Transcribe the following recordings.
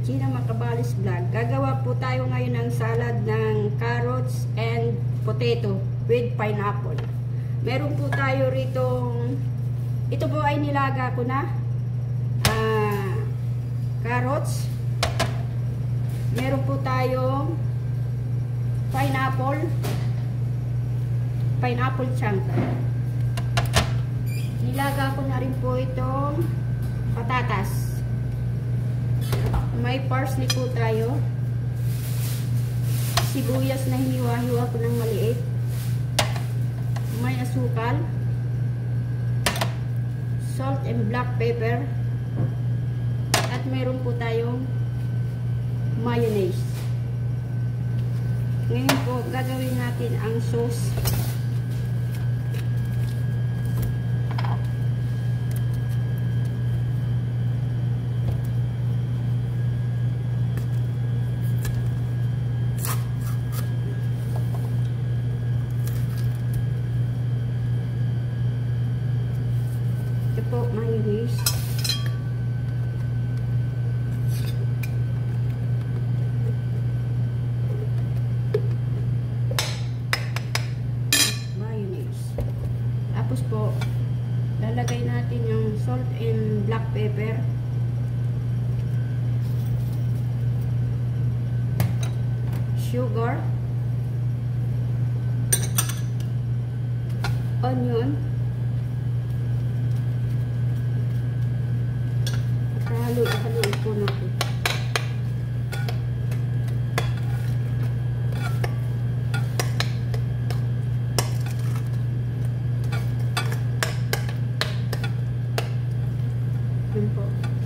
Gina Macabalis Vlog. Gagawa po tayo ngayon ng salad ng carrots and potato with pineapple. Meron po tayo rito, ito po ay nilaga ko na carrots. Meron po tayong pineapple chunk. Nilaga ko na rin po itong patatas. May parsley po tayo. Sibuyas na hiniwa-hiwa ko ng maliit. May asukal. Salt and black pepper. At meron po tayong mayonnaise. Ngayon po, gagawin natin ang sauce. Ito po, mayonnaise. Tapos po, lalagay natin yung salt and black pepper. Sugar. Onion. Halo-halo po na po.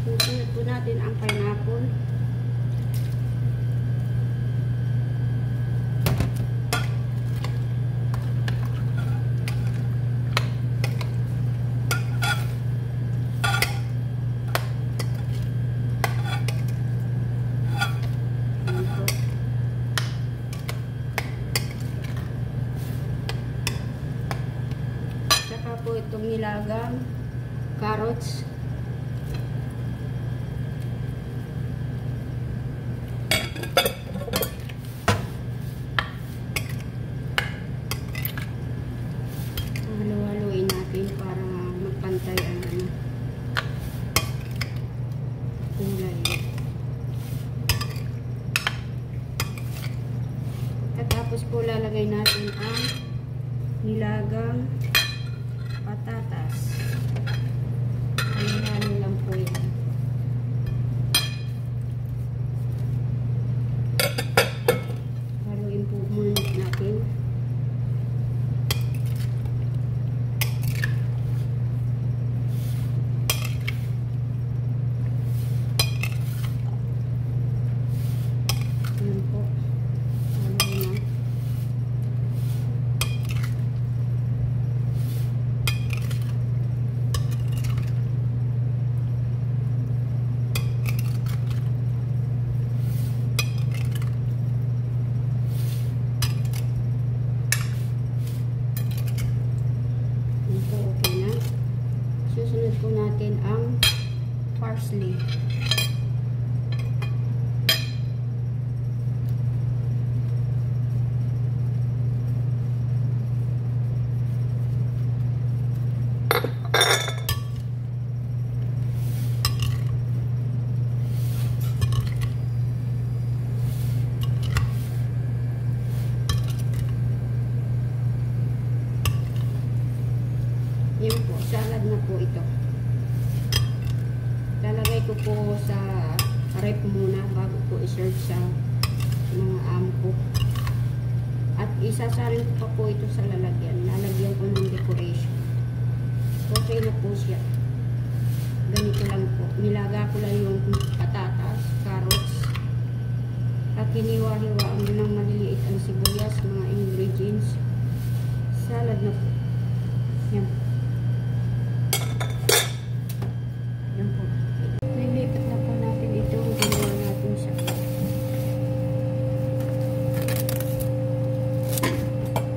Susunod po natin ang pineapple. Saka po itong nilagang carrots. Halo-haloin natin para magpantay ang kulay. Tapos po lalagay natin ang nilagang patatas. Halo-halo lang po yan. Haluin po muna natin. Yan po. Haluin na. Okay na. Susunod po natin ang parsley. Yan po, salad na po ito. Lalagay ko po sa rep muna bago ko i-serve sa mga ampo. At isasarin ko pa po ito sa lalagyan. Lalagyan ko ng decoration. Okay na po siya. Ganito lang po. Nilaga ko lang yung patatas, carrots. At hiniwa-hiwa ng maliliit ang sibuyas, mga ingredients. Salad na po. Yan po. Lilipat na po natin ito. Ginawa natin siya.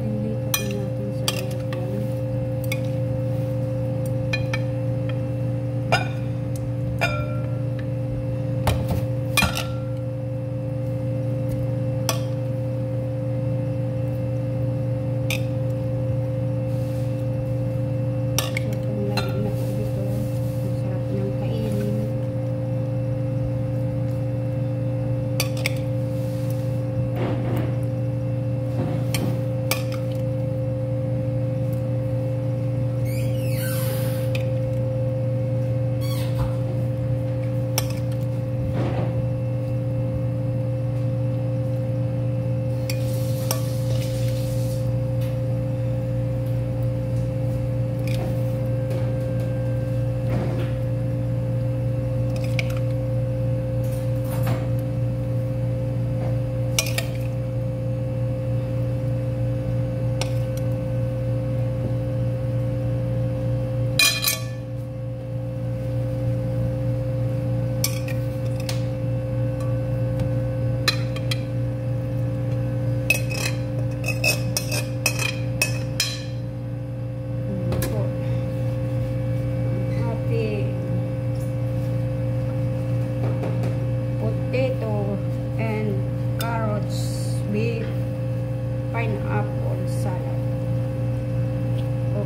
Lilipat na natin sa lalagyan.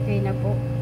Okay na po.